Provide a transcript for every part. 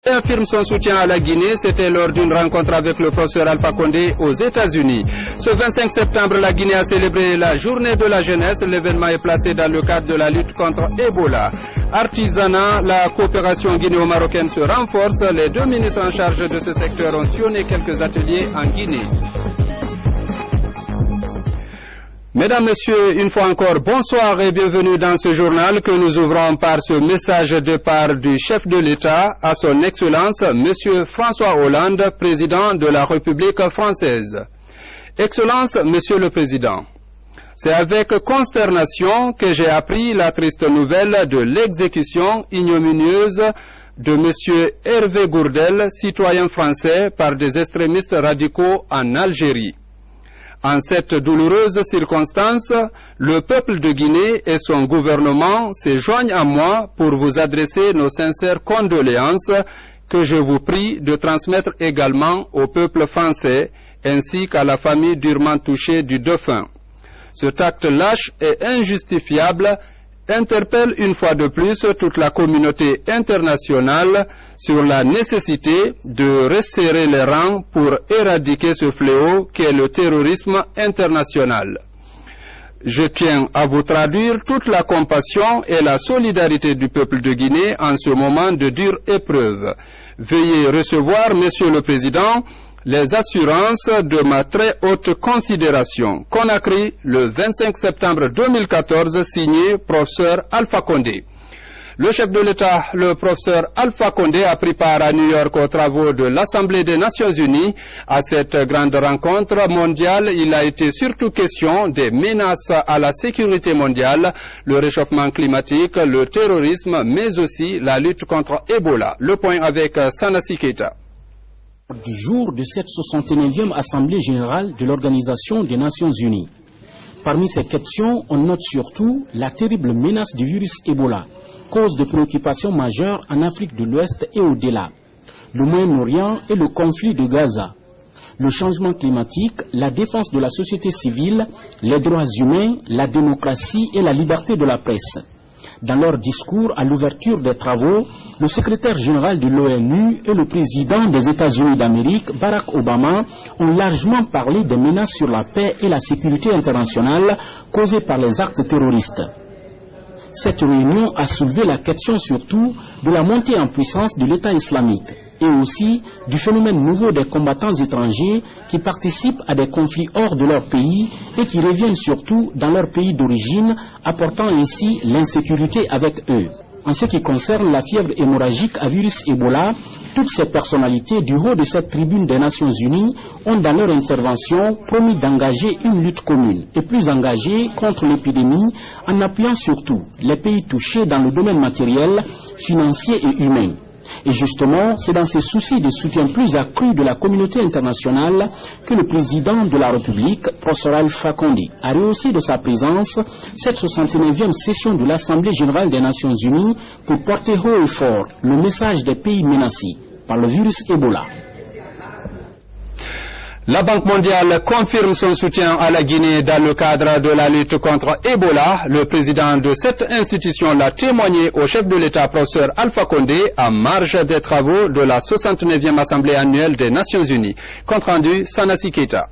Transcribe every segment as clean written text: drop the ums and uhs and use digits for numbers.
Affirme son soutien à la Guinée, c'était lors d'une rencontre avec le professeur Alpha Condé aux États-Unis. Ce 25 septembre, la Guinée a célébré la journée de la jeunesse. L'événement est placé dans le cadre de la lutte contre Ebola. Artisanat, la coopération guinéo-marocaine se renforce. Les deux ministres en charge de ce secteur ont sillonné quelques ateliers en Guinée. Mesdames, Messieurs, une fois encore, bonsoir et bienvenue dans ce journal que nous ouvrons par ce message de part du chef de l'État à son Excellence, Monsieur François Hollande, président de la République française. Excellence, Monsieur le Président, c'est avec consternation que j'ai appris la triste nouvelle de l'exécution ignominieuse de Monsieur Hervé Gourdel, citoyen français, par des extrémistes radicaux en Algérie. En cette douloureuse circonstance, le peuple de Guinée et son gouvernement se joignent à moi pour vous adresser nos sincères condoléances que je vous prie de transmettre également au peuple français ainsi qu'à la famille durement touchée du défunt. Cet acte lâche et injustifiable interpelle une fois de plus toute la communauté internationale sur la nécessité de resserrer les rangs pour éradiquer ce fléau qu'est le terrorisme international. Je tiens à vous traduire toute la compassion et la solidarité du peuple de Guinée en ce moment de dure épreuve. Veuillez recevoir, Monsieur le Président, les assurances de ma très haute considération. Conakry, le 25 septembre 2014, signé professeur Alpha Condé. Le chef de l'État, le professeur Alpha Condé, a pris part à New York aux travaux de l'Assemblée des Nations Unies. À cette grande rencontre mondiale, il a été surtout question des menaces à la sécurité mondiale, le réchauffement climatique, le terrorisme, mais aussi la lutte contre Ebola. Le point avec Sanassi Keita. Du jour de cette 69e Assemblée générale de l'Organisation des Nations Unies. Parmi ces questions, on note surtout la terrible menace du virus Ebola, cause de préoccupation majeure en Afrique de l'Ouest et au-delà, le Moyen-Orient et le conflit de Gaza, le changement climatique, la défense de la société civile, les droits humains, la démocratie et la liberté de la presse. Dans leur discours à l'ouverture des travaux, le secrétaire général de l'ONU et le président des États-Unis d'Amérique, Barack Obama, ont largement parlé des menaces sur la paix et la sécurité internationale causées par les actes terroristes. Cette réunion a soulevé la question surtout de la montée en puissance de l'État islamique et aussi du phénomène nouveau des combattants étrangers qui participent à des conflits hors de leur pays et qui reviennent surtout dans leur pays d'origine, apportant ainsi l'insécurité avec eux. En ce qui concerne la fièvre hémorragique à virus Ebola, toutes ces personnalités du haut de cette tribune des Nations Unies ont dans leur intervention promis d'engager une lutte commune et plus engagée contre l'épidémie en appuyant surtout les pays touchés dans le domaine matériel, financier et humain. Et justement, c'est dans ces soucis de soutien plus accru de la communauté internationale que le président de la République, professeur Alpha Condé, a rehaussé de sa présence cette 69e session de l'Assemblée générale des Nations Unies pour porter haut et fort le message des pays menacés par le virus Ebola. La Banque mondiale confirme son soutien à la Guinée dans le cadre de la lutte contre Ebola. Le président de cette institution l'a témoigné au chef de l'État, professeur Alpha Condé, en marge des travaux de la 69e Assemblée annuelle des Nations Unies. Compte rendu, Sanassi Keita.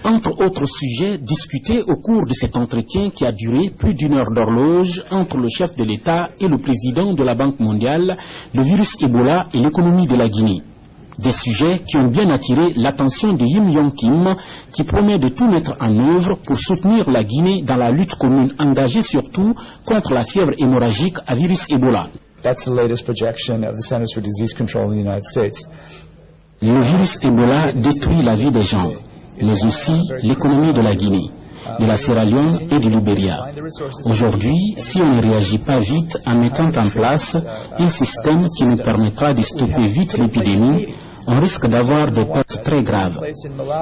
Entre autres sujets discutés au cours de cet entretien qui a duré plus d'une heure d'horloge entre le chef de l'État et le président de la Banque mondiale, le virus Ebola et l'économie de la Guinée. Des sujets qui ont bien attiré l'attention de Yim Yong Kim, qui promet de tout mettre en œuvre pour soutenir la Guinée dans la lutte commune engagée surtout contre la fièvre hémorragique à virus Ebola. That's the latest projection of the Centers for Disease Control in the United States. Le virus Ebola détruit la vie des gens, mais aussi l'économie de la Guinée, de la Sierra Leone et du Libéria. Aujourd'hui, si on ne réagit pas vite en mettant en place un système qui nous permettra de stopper vite l'épidémie, on risque d'avoir des pertes très graves.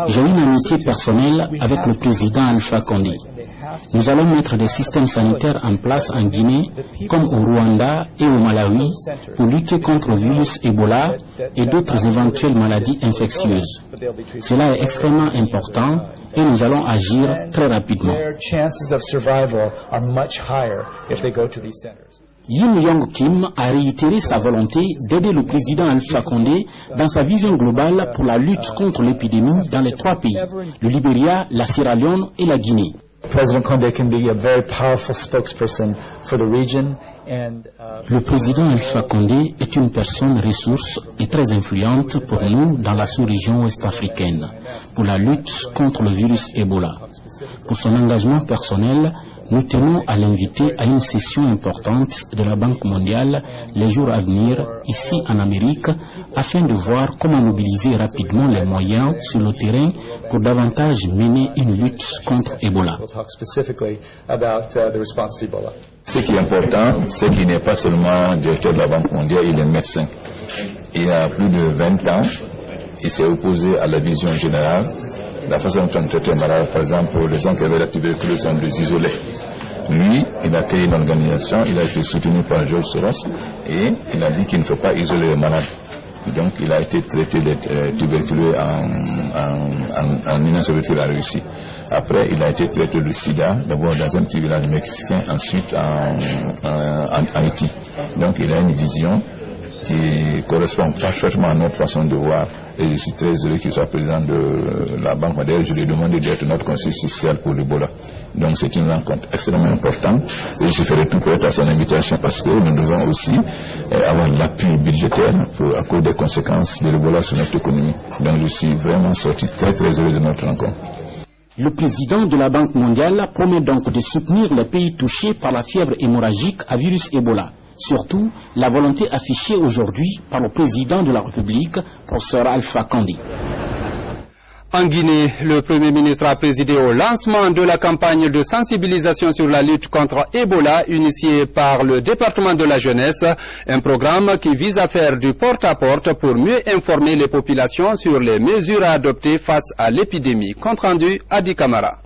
J'ai une amitié personnelle avec le président Alpha Condé. Nous allons mettre des systèmes sanitaires en place en Guinée, comme au Rwanda et au Malawi, pour lutter contre le virus Ebola et d'autres éventuelles maladies infectieuses. Cela est extrêmement important et nous allons agir très rapidement. Yim Yong Kim a réitéré sa volonté d'aider le président Alpha Condé dans sa vision globale pour la lutte contre l'épidémie dans les 3 pays, le Libéria, la Sierra Leone et la Guinée. President Condé can be a very powerful spokesperson for the region. Le président Alpha Condé est une personne ressource et très influente pour nous dans la sous-région ouest-africaine pour la lutte contre le virus Ebola. Pour son engagement personnel, nous tenons à l'inviter à une session importante de la Banque mondiale les jours à venir ici en Amérique afin de voir comment mobiliser rapidement les moyens sur le terrain pour davantage mener une lutte contre Ebola. Ce qui est important, c'est qu'il n'est pas seulement directeur de la Banque mondiale, il est médecin. Il y a plus de 20 ans, il s'est opposé à la vision générale, la façon dont on traitait les malades. Par exemple, les gens qui avaient la tuberculose, on les isolait. Lui, il a créé une organisation, il a été soutenu par George Soros et il a dit qu'il ne faut pas isoler les malades. Donc, il a été traité les tuberculeux en Union soviétique, la Russie. Après, il a été traité le sida, d'abord dans un petit village mexicain, ensuite en Haïti. Donc, il a une vision qui correspond parfaitement à notre façon de voir. Et je suis très heureux qu'il soit président de la Banque mondiale. Je lui ai demandé d'être notre conseiller social pour l'Ebola. Donc, c'est une rencontre extrêmement importante. Et je ferai tout pour être à son invitation parce que nous devons aussi avoir l'appui budgétaire à cause des conséquences de l'Ebola sur notre économie. Donc, je suis vraiment sorti très heureux de notre rencontre. Le président de la Banque mondiale promet donc de soutenir les pays touchés par la fièvre hémorragique à virus Ebola. Surtout, la volonté affichée aujourd'hui par le président de la République, professeur Alpha Condé. En Guinée, le Premier ministre a présidé au lancement de la campagne de sensibilisation sur la lutte contre Ebola initiée par le département de la jeunesse, un programme qui vise à faire du porte-à-porte pour mieux informer les populations sur les mesures à adopter face à l'épidémie. Compte rendu, Adi Kamara.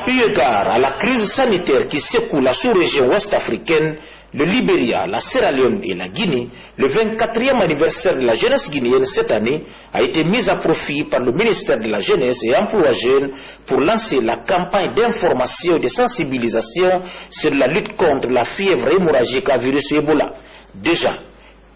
Eu égard à la crise sanitaire qui secoue la sous-région ouest-africaine, le Libéria, la Sierra Leone et la Guinée, le 24e anniversaire de la jeunesse guinéenne cette année a été mis à profit par le ministère de la Jeunesse et Emploi Jeune pour lancer la campagne d'information et de sensibilisation sur la lutte contre la fièvre hémorragique à virus Ebola. Déjà,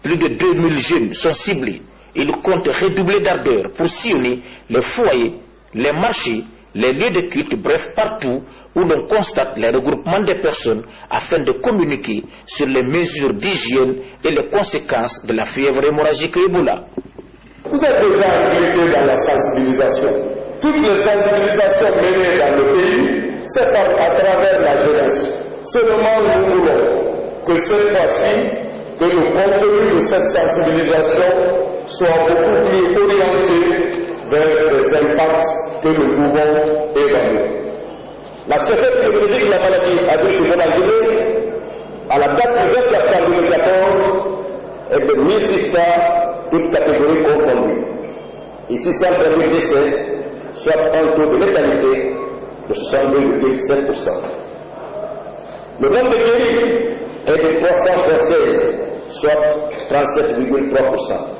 plus de 2000 jeunes sont ciblés. Ils comptent redoubler d'ardeur pour sillonner les foyers, les marchés, les lieux de culte, bref, partout où l'on constate les regroupements des personnes afin de communiquer sur les mesures d'hygiène et les conséquences de la fièvre hémorragique Ebola. Vous êtes déjà impliqués dans la sensibilisation. Toutes les sensibilisations menées dans le pays, c'est à travers la jeunesse. Seulement, nous voulons que cette fois-ci, que le contenu de cette sensibilisation soit beaucoup plus orienté vers les impacts que nous pouvons évaluer. La Société épidémiologique de la maladie à virus Ebola en Guinée, à la date du 20 septembre 2014, est de 1600 cas, toutes catégories confondues. Et 600 décès, soit un taux de létalité de 62,7%. Le nombre de guéris est de 376, soit 37,3%.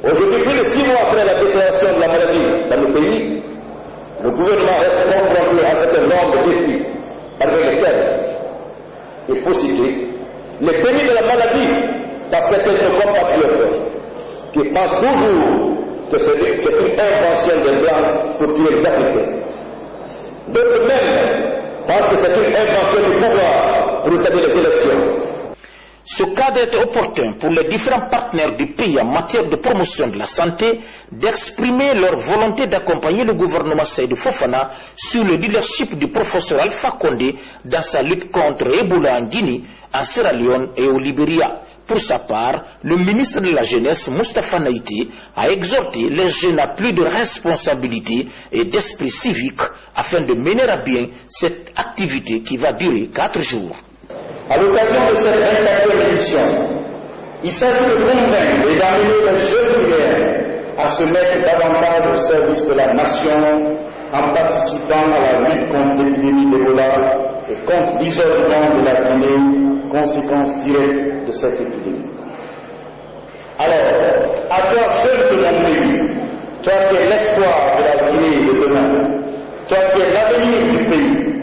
Aujourd'hui, plus de 6 mois après la déclaration de la maladie dans le pays, le gouvernement reste confronté à un certain nombre de défis, parmi lesquels il faut citer les dénis de la maladie par certains de nos compatriotes qui pensent toujours que c'est une invention des Blancs pour tuer les Africains. D'autres même pensent que c'est une invention du pouvoir pour retarder les élections. Ce cadre est opportun pour les différents partenaires du pays en matière de promotion de la santé d'exprimer leur volonté d'accompagner le gouvernement Seydou Fofana sur le leadership du professeur Alpha Condé dans sa lutte contre Ebola en Guinée, en Sierra Leone et au Libéria. Pour sa part, le ministre de la Jeunesse, Moustapha Naïté, a exhorté les jeunes à plus de responsabilité et d'esprit civique afin de mener à bien cette activité qui va durer 4 jours. À l'occasion de cette 24e édition, il s'agit de convaincre et d'amener les jeunes Guinéens à se mettre davantage au service de la nation en participant à la lutte contre l'épidémie d'Ebola et contre l'isolement de la Guinée, conséquence directe de cette épidémie. Alors, à toi seul de mon pays, toi qui es l'espoir de la Guinée de demain, toi qui es l'avenir du pays,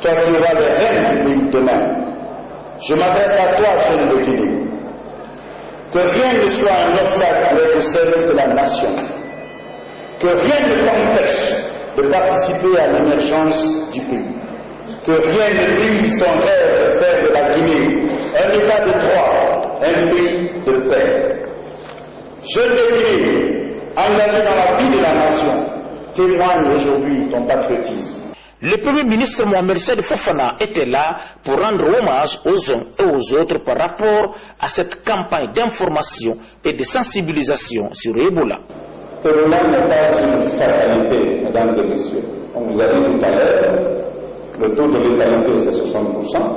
toi qui auras le règne du pays demain, je m'adresse à toi, jeune de Guinée. Que rien ne soit un obstacle au service de la nation. Que rien ne t'empêche de participer à l'émergence du pays. Que rien ne brise ton rêve de faire de la Guinée un état de droit, un pays de paix. Jeune de Guinée, engagé dans la vie de la nation, témoigne aujourd'hui ton patriotisme. Le Premier ministre Mohamed Saïd Fofana était là pour rendre hommage aux uns et aux autres par rapport à cette campagne d'information et de sensibilisation sur Ebola. Ebola n'est pas une fatalité, mesdames et messieurs. On vous a dit tout à l'heure, le taux de létalité c'est 60%,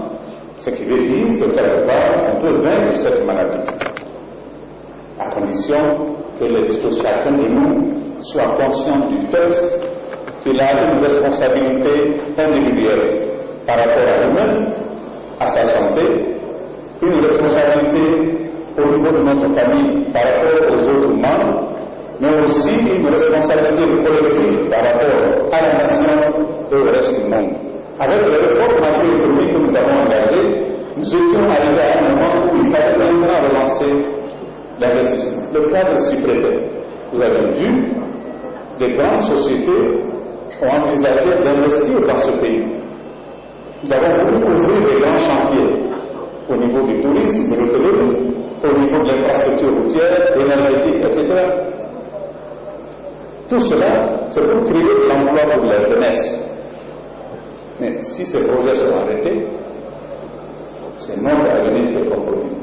ce qui veut dire que quelque part on peut vaincre cette maladie, à condition que chacun de nous soit conscient du fait qu'il a une responsabilité individuelle par rapport à lui-même, à sa santé, une responsabilité au niveau de notre famille par rapport aux autres membres, mais aussi une responsabilité collective par rapport à la nation et au reste du monde. Avec les réformes macroéconomiques que nous avons engagées, nous étions arrivés à un moment où il fallait maintenant relancer l'investissement. Le cadre s'y prêtait. Vous avez vu, les grandes sociétés ont envisagé d'investir dans ce pays. Nous avons voulu ouvrir des grands chantiers au niveau du tourisme, de l'hôtellerie, au niveau de l'infrastructure routière, énergétique, etc. Tout cela, c'est pour créer de l'emploi pour la jeunesse. Mais si ces projets sont arrêtés, c'est notre avenir qui est compromis.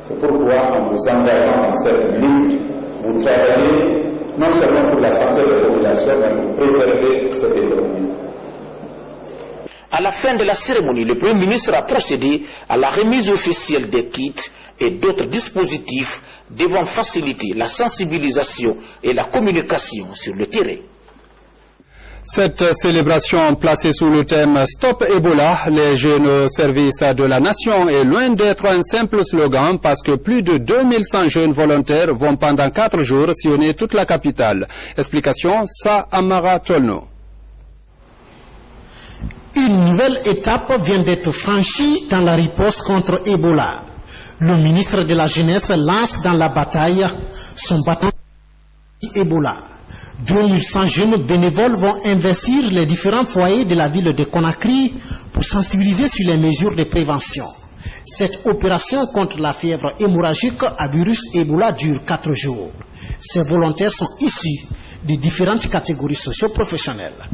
C'est pourquoi, en vous engageant dans cette lutte, vous travaillez non seulement pour la santé de la population, mais pour préserver cette économie. À la fin de la cérémonie, le Premier ministre a procédé à la remise officielle des kits et d'autres dispositifs devant faciliter la sensibilisation et la communication sur le terrain. Cette célébration placée sous le thème Stop Ebola, les jeunes au service de la nation est loin d'être un simple slogan parce que plus de 2100 jeunes volontaires vont pendant 4 jours sillonner toute la capitale. Explication, Sa Amara Tolno. Une nouvelle étape vient d'être franchie dans la riposte contre Ebola. Le ministre de la Jeunesse lance dans la bataille son bâton Ebola. 2100 jeunes bénévoles vont investir les différents foyers de la ville de Conakry pour sensibiliser sur les mesures de prévention. Cette opération contre la fièvre hémorragique à virus Ebola dure 4 jours. Ces volontaires sont issus de différentes catégories socio-professionnelles.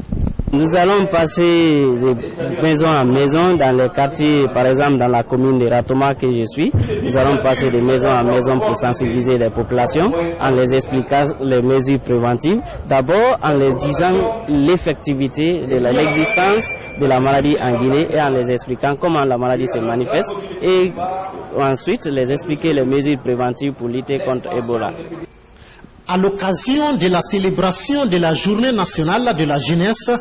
Nous allons passer de maison en maison dans les quartiers, par exemple dans la commune de Ratoma que je suis. Nous allons passer de maison en maison pour sensibiliser les populations en les expliquant les mesures préventives. D'abord en les disant l'effectivité de l'existence de la maladie en Guinée et en les expliquant comment la maladie se manifeste et ensuite les expliquer les mesures préventives pour lutter contre Ebola. À l'occasion de la célébration de la Journée nationale de la jeunesse,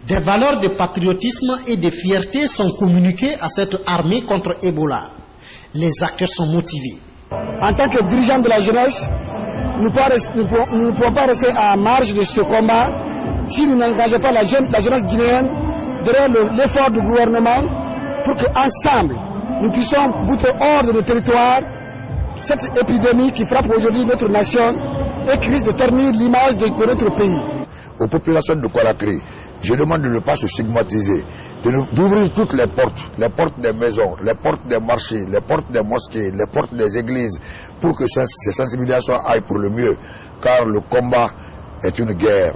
des valeurs de patriotisme et de fierté sont communiquées à cette armée contre Ebola. Les acteurs sont motivés. En tant que dirigeants de la jeunesse, nous ne pouvons pas rester à marge de ce combat si nous n'engageons pas la jeunesse guinéenne derrière l'effort du gouvernement pour qu'ensemble, nous puissions bouter hors de nos territoires cette épidémie qui frappe aujourd'hui notre nation et qui risque de ternir l'image de notre pays. Aux populations de Conakry, je demande de ne pas se stigmatiser, d'ouvrir toutes les portes des maisons, les portes des marchés, les portes des mosquées, les portes des églises, pour que ces sensibilisations aillent pour le mieux, car le combat est une guerre.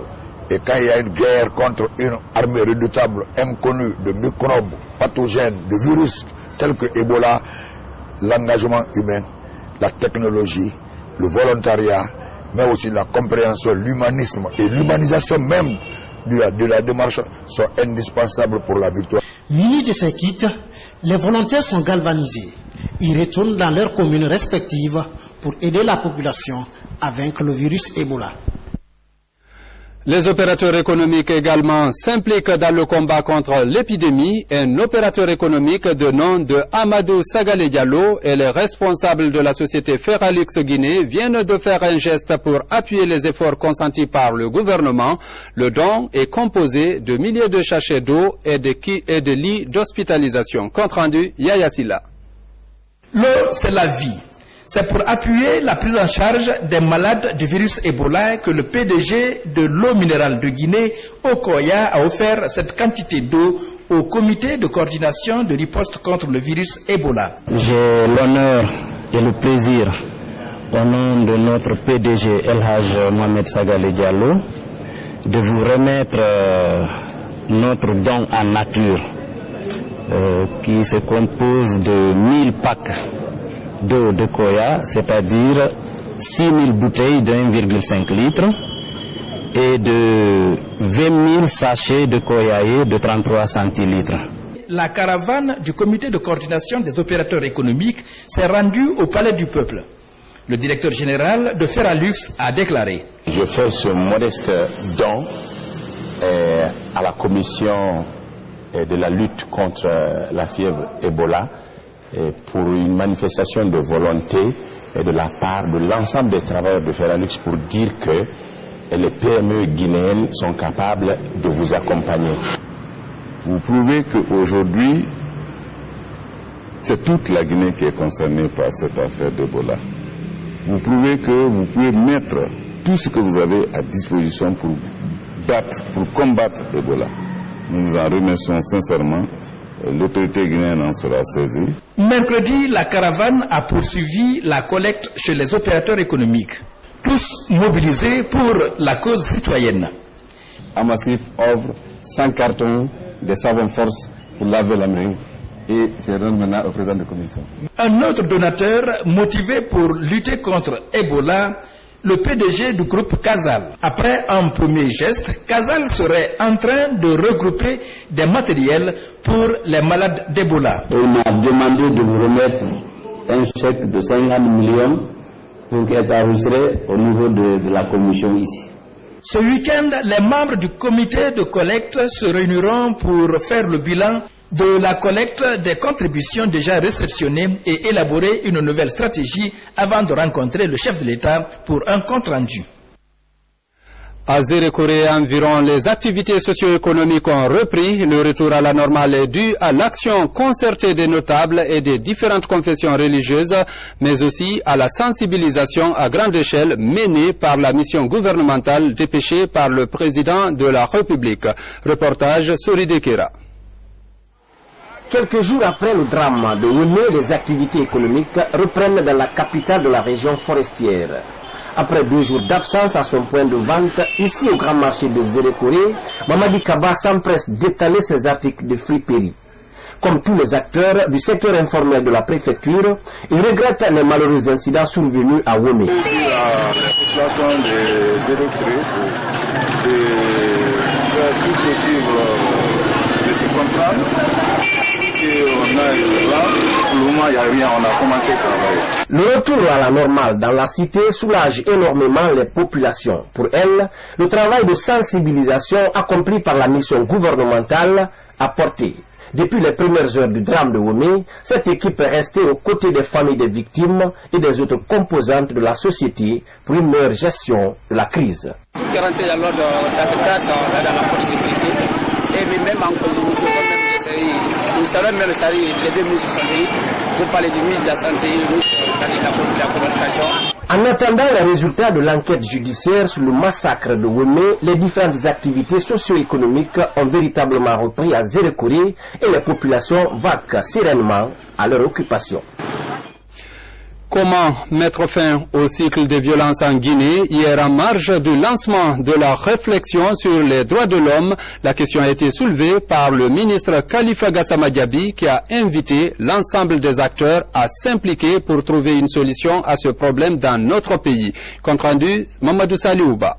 Et quand il y a une guerre contre une armée redoutable, inconnue, de microbes, pathogènes, de virus tels que Ebola, l'engagement humain, la technologie, le volontariat, mais aussi la compréhension, l'humanisme et l'humanisation même de la démarche sont indispensables pour la victoire. Munis de ces kits, les volontaires sont galvanisés. Ils retournent dans leurs communes respectives pour aider la population à vaincre le virus Ebola. Les opérateurs économiques également s'impliquent dans le combat contre l'épidémie. Un opérateur économique de nom de Amadou Sagale Diallo et les responsables de la société Ferralux Guinée viennent de faire un geste pour appuyer les efforts consentis par le gouvernement. Le don est composé de milliers de sachets d'eau et de lits d'hospitalisation. Compte rendu, Yaya Silla. L'eau, c'est la vie. C'est pour appuyer la prise en charge des malades du virus Ebola que le PDG de l'eau minérale de Guinée, Okoya, a offert cette quantité d'eau au comité de coordination de riposte contre le virus Ebola. J'ai l'honneur et le plaisir, au nom de notre PDG El Hadj Mohamed Sagale Diallo, de vous remettre notre don en nature qui se compose de 1000 packs d'eau de Koya, c'est-à-dire 6000 bouteilles de 1,5 litre et de 20 000 sachets de Koyaé de 33 centilitres. La caravane du comité de coordination des opérateurs économiques s'est rendue au Palais du Peuple. Le directeur général de Ferralux a déclaré: Je fais ce modeste don à la commission de la lutte contre la fièvre Ebola pour une manifestation de volonté de la part de l'ensemble des travailleurs de Ferralux pour dire que les PME guinéennes sont capables de vous accompagner. Vous prouvez qu'aujourd'hui, c'est toute la Guinée qui est concernée par cette affaire d'Ebola. Vous prouvez que vous pouvez mettre tout ce que vous avez à disposition pour combattre Ebola. Nous vous en remercions sincèrement. L'autorité guinéenne en sera saisie. Mercredi, la caravane a poursuivi la collecte chez les opérateurs économiques, tous mobilisés pour la cause citoyenne. Amassif offre 100 cartons de savon force pour laver la mairie et je donne maintenant au président de la commission. Un autre donateur motivé pour lutter contre Ebola, le PDG du groupe Casal. Après un premier geste, Casal serait en train de regrouper des matériels pour les malades d'Ebola. Il m'a demandé de vous remettre un chèque de 50 millions pour être enregistré au niveau de la commission ici. Ce week-end, les membres du comité de collecte se réuniront pour faire le bilan de la collecte des contributions déjà réceptionnées et élaborer une nouvelle stratégie avant de rencontrer le chef de l'État pour un compte-rendu. À Zérékoré, environ les activités socio-économiques ont repris. Le retour à la normale est dû à l'action concertée des notables et des différentes confessions religieuses, mais aussi à la sensibilisation à grande échelle menée par la mission gouvernementale dépêchée par le président de la République. Reportage Soride Kera. Quelques jours après le drame de Womé, les activités économiques reprennent dans la capitale de la région forestière. Après 2 jours d'absence à son point de vente, ici au grand marché de Zérékoré, Mamadi Kaba s'empresse d'étaler ses articles de friperie. Comme tous les acteurs du secteur informel de la préfecture, il regrette les malheureux incidents survenus à Womé. La situation de Zérékoré, c'est tout possible de se comprendre. Le retour à la normale dans la cité soulage énormément les populations. Pour elles, le travail de sensibilisation accompli par la mission gouvernementale a porté. Depuis les premières heures du drame de Womé, cette équipe est restée aux côtés des familles des victimes et des autres composantes de la société pour une meilleure gestion de la crise. Tout est rentré dans l'ordre, ça se passe dans la police sécurité. Et même en cause nous savons même ça, les 2 ministres sont venus. Je parlais du ministre de la Santé et du ministre de la Communication. En attendant les résultats de l'enquête judiciaire sur le massacre de Womé, les différentes activités socio-économiques ont véritablement repris à Zérékoré et les populations vaquent sereinement à leur occupation. Comment mettre fin au cycle de violence en Guinée? Hier, en marge du lancement de la réflexion sur les droits de l'homme, la question a été soulevée par le ministre Khalifa Gassama Diaby qui a invité l'ensemble des acteurs à s'impliquer pour trouver une solution à ce problème dans notre pays. Compte rendu, Mamadou Saliouba.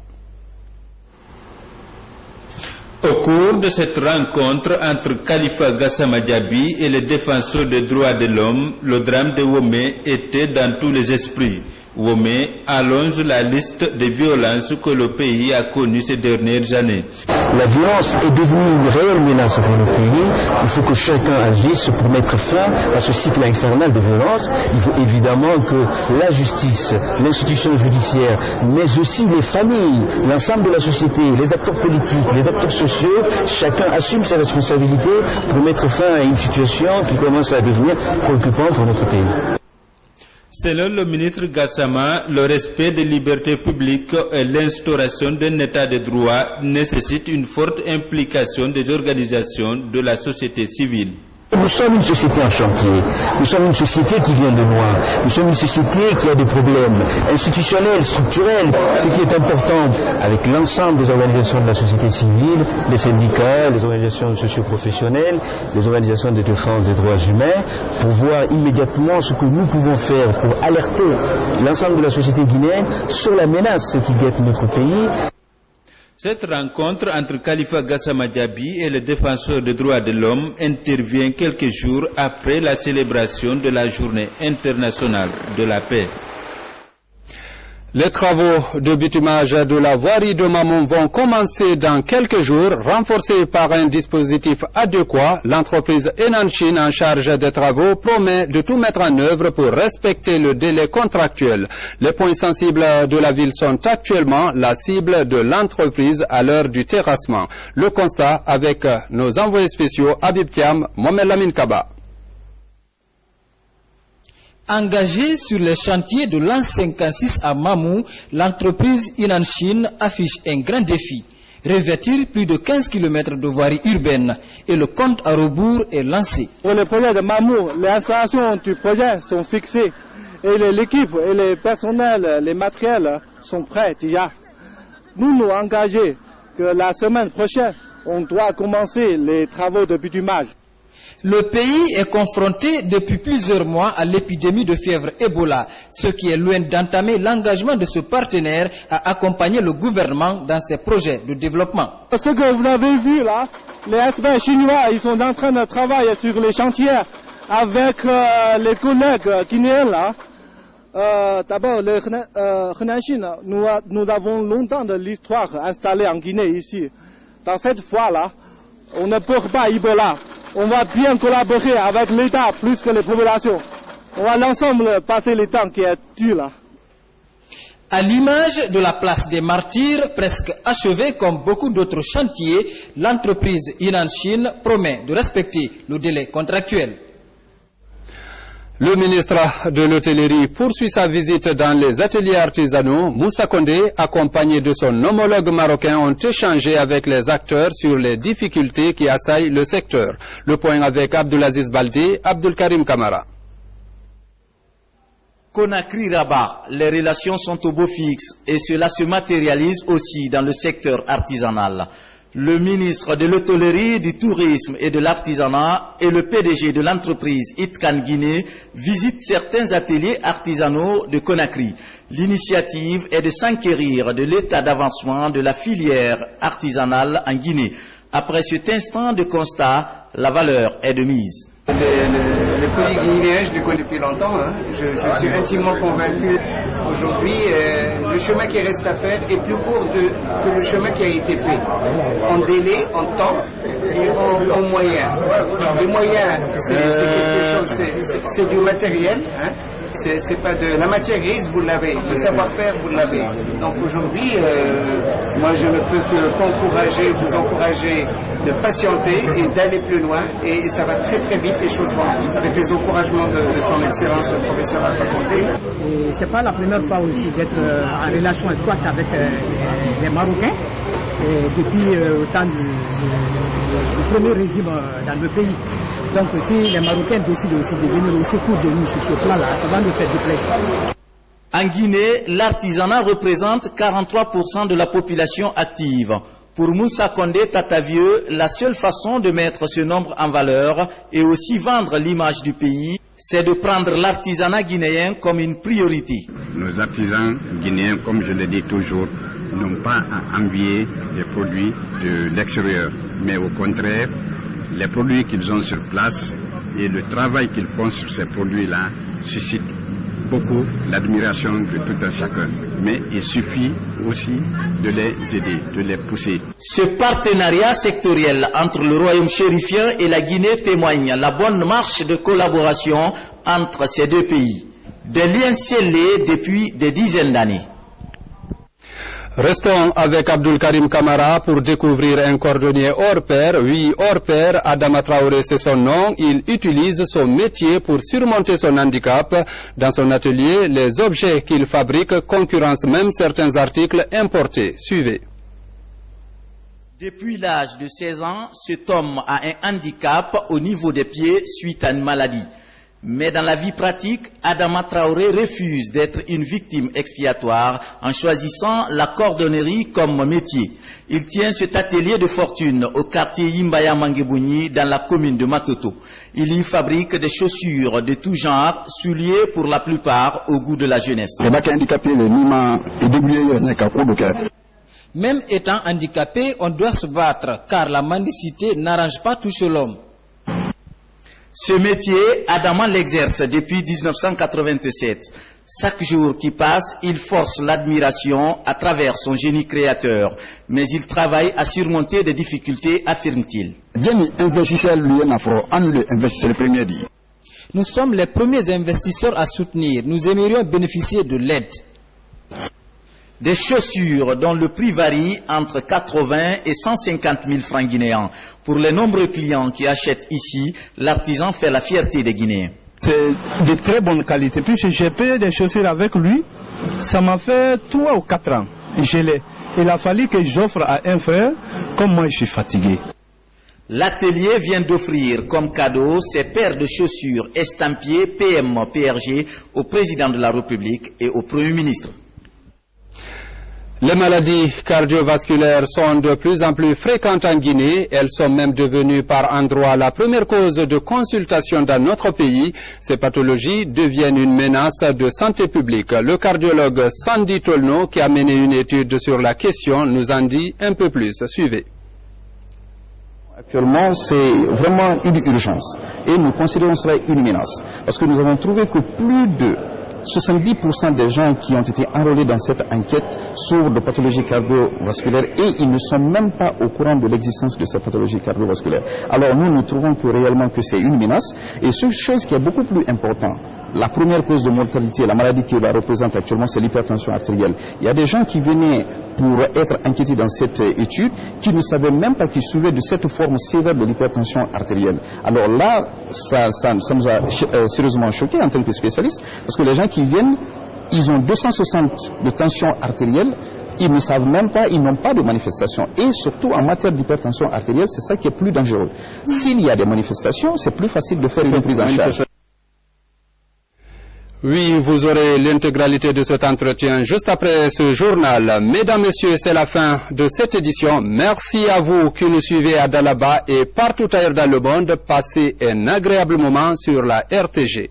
Au cours de cette rencontre entre Khalifa Gassama Diaby et les défenseurs des droits de l'homme, le drame de Womé était dans tous les esprits. Womé allonge la liste des violences que le pays a connues ces dernières années. La violence est devenue une réelle menace pour le pays. Il faut que chacun agisse pour mettre fin à ce cycle infernal de violence. Il faut évidemment que la justice, l'institution judiciaire, mais aussi les familles, l'ensemble de la société, les acteurs politiques, les acteurs sociaux, chacun assume ses responsabilités pour mettre fin à une situation qui commence à devenir préoccupante pour notre pays. Selon le ministre Gassama, le respect des libertés publiques et l'instauration d'un état de droit nécessitent une forte implication des organisations de la société civile. Nous sommes une société en chantier, nous sommes une société qui vient de loin, nous sommes une société qui a des problèmes institutionnels, structurels. Ce qui est important avec l'ensemble des organisations de la société civile, les syndicats, les organisations socio-professionnelles, les organisations de défense des droits humains, pour voir immédiatement ce que nous pouvons faire pour alerter l'ensemble de la société guinéenne sur la menace qui guette notre pays. Cette rencontre entre Khalifa Gassama Diaby et le défenseur des droits de l'homme intervient quelques jours après la célébration de la Journée internationale de la paix. Les travaux de bitumage de la voirie de Mamou vont commencer dans quelques jours, renforcés par un dispositif adéquat. L'entreprise Enanchin en charge des travaux promet de tout mettre en œuvre pour respecter le délai contractuel. Les points sensibles de la ville sont actuellement la cible de l'entreprise à l'heure du terrassement. Le constat avec nos envoyés spéciaux Habib Thiam, Mohamed Lamine Kaba. Engagée sur les chantiers de l'an 56 à Mamou, l'entreprise Enanchin affiche un grand défi. Revêtir plus de 15 km de voirie urbaine et le compte à rebours est lancé. Pour le projet de Mamou, les installations du projet sont fixées et l'équipe et les personnels, les matériels sont prêts déjà. Nous engageons que la semaine prochaine, on doit commencer les travaux de bitumage. Le pays est confronté depuis plusieurs mois à l'épidémie de fièvre Ebola, ce qui est loin d'entamer l'engagement de ce partenaire à accompagner le gouvernement dans ses projets de développement. Ce que vous avez vu là, les experts chinois, ils sont en train de travailler sur les chantiers avec les collègues guinéens là. D'abord, le Henanchin, nous avons longtemps de l'histoire installée en Guinée ici. Dans cette fois-là, on ne peut pas Ebola. On va bien collaborer avec l'État plus que les populations. On va l'ensemble passer les temps qui est dur là. À l'image de la place des martyrs, presque achevée comme beaucoup d'autres chantiers, l'entreprise Enanchin promet de respecter le délai contractuel. Le ministre de l'Hôtellerie poursuit sa visite dans les ateliers artisanaux. Moussa Condé, accompagné de son homologue marocain, ont échangé avec les acteurs sur les difficultés qui assaillent le secteur. Le point avec Abdulaziz Baldi, Abdulkarim Kamara. Conakry-Rabat, les relations sont au beau fixe et cela se matérialise aussi dans le secteur artisanal. Le ministre de l'Hôtellerie, du Tourisme et de l'Artisanat et le PDG de l'entreprise Itkan Guinée visitent certains ateliers artisanaux de Conakry. L'initiative est de s'enquérir de l'état d'avancement de la filière artisanale en Guinée. Après cet instant de constat, la valeur est de mise. Le pays guinéen, je le connais depuis longtemps. Je suis intimement convaincu aujourd'hui, le chemin qui reste à faire est plus court que le chemin qui a été fait. En délai, en temps et en moyens. Les moyens, c'est quelque chose, c'est du matériel. C'est pas de la matière grise, vous l'avez. Le savoir-faire, vous l'avez. Donc aujourd'hui, moi je ne peux que vous encourager de patienter et d'aller plus loin. Et ça va très très vite. Les choses vont avec les encouragements de son excellence le professeur Alpha Condé. C'est pas la première fois aussi d'être en relation étroite avec les Marocains depuis le temps du premier régime dans le pays. Donc si les Marocains décident aussi de venir au secours de nous sur ce plan-là, ça va nous faire du plaisir. En Guinée, l'artisanat représente 43% de la population active. Pour Moussa Condé Tatavieux, la seule façon de mettre ce nombre en valeur et aussi vendre l'image du pays, c'est de prendre l'artisanat guinéen comme une priorité. Nos artisans guinéens, comme je le dis toujours, n'ont pas à envier les produits de l'extérieur, mais au contraire, les produits qu'ils ont sur place et le travail qu'ils font sur ces produits-là suscitent beaucoup l'admiration de tout un chacun. Mais il suffit aussi de les aider, de les pousser. Ce partenariat sectoriel entre le royaume chérifien et la Guinée témoigne la bonne marche de collaboration entre ces deux pays. Des liens scellés depuis des dizaines d'années. Restons avec Abdul Karim Kamara pour découvrir un cordonnier hors pair. Oui, hors pair, Adama Traoré c'est son nom. Il utilise son métier pour surmonter son handicap. Dans son atelier, les objets qu'il fabrique concurrencent même certains articles importés. Suivez. Depuis l'âge de 16 ans, cet homme a un handicap au niveau des pieds suite à une maladie. Mais dans la vie pratique, Adama Traoré refuse d'être une victime expiatoire en choisissant la cordonnerie comme métier. Il tient cet atelier de fortune au quartier Yimbaya Manguebouni dans la commune de Matoto. Il y fabrique des chaussures de tout genre, souliers pour la plupart au goût de la jeunesse. Même étant handicapé, on doit se battre car la mendicité n'arrange pas toucher l'homme. Ce métier, Adama l'exerce depuis 1987. Chaque jour qui passe, il force l'admiration à travers son génie créateur. Mais il travaille à surmonter des difficultés, affirme-t-il. Nous sommes les premiers investisseurs à soutenir. Nous aimerions bénéficier de l'aide. Des chaussures dont le prix varie entre 80 et 150 000 francs guinéens. Pour les nombreux clients qui achètent ici, l'artisan fait la fierté des Guinéens. C'est de très bonne qualité. Puisque j'ai payé des chaussures avec lui, ça m'a fait 3 ou 4 ans. Il a fallu que j'offre à un frère, comme moi je suis fatigué. L'atelier vient d'offrir comme cadeau ses paires de chaussures estampillées PM-PRG au président de la République et au Premier ministre. Les maladies cardiovasculaires sont de plus en plus fréquentes en Guinée. Elles sont même devenues par endroits la première cause de consultation dans notre pays. Ces pathologies deviennent une menace de santé publique. Le cardiologue Sandy Tolno, qui a mené une étude sur la question, nous en dit un peu plus. Suivez. Actuellement, c'est vraiment une urgence et nous considérons cela une menace parce que nous avons trouvé que plus de 70% des gens qui ont été enrôlés dans cette enquête souffrent de pathologies cardiovasculaires et ils ne sont même pas au courant de l'existence de ces pathologies cardiovasculaires. Alors nous trouvons que réellement que c'est une menace et ce chose qui est beaucoup plus important, la première cause de mortalité, la maladie qui la représente actuellement, c'est l'hypertension artérielle. Il y a des gens qui venaient pour être inquiétés dans cette étude qui ne savaient même pas qu'ils souffraient de cette forme sévère de l'hypertension artérielle. Alors là, ça nous a sérieusement choqués en tant que spécialistes parce que les gens qui viennent, ils ont 260 de tension artérielle, ils ne savent même pas, ils n'ont pas de manifestations. Et surtout en matière d'hypertension artérielle, c'est ça qui est plus dangereux. S'il y a des manifestations, c'est plus facile de faire une prise en charge. Oui, vous aurez l'intégralité de cet entretien juste après ce journal. Mesdames, Messieurs, c'est la fin de cette édition. Merci à vous qui nous suivez à Dalaba et partout ailleurs dans le monde. Passez un agréable moment sur la RTG.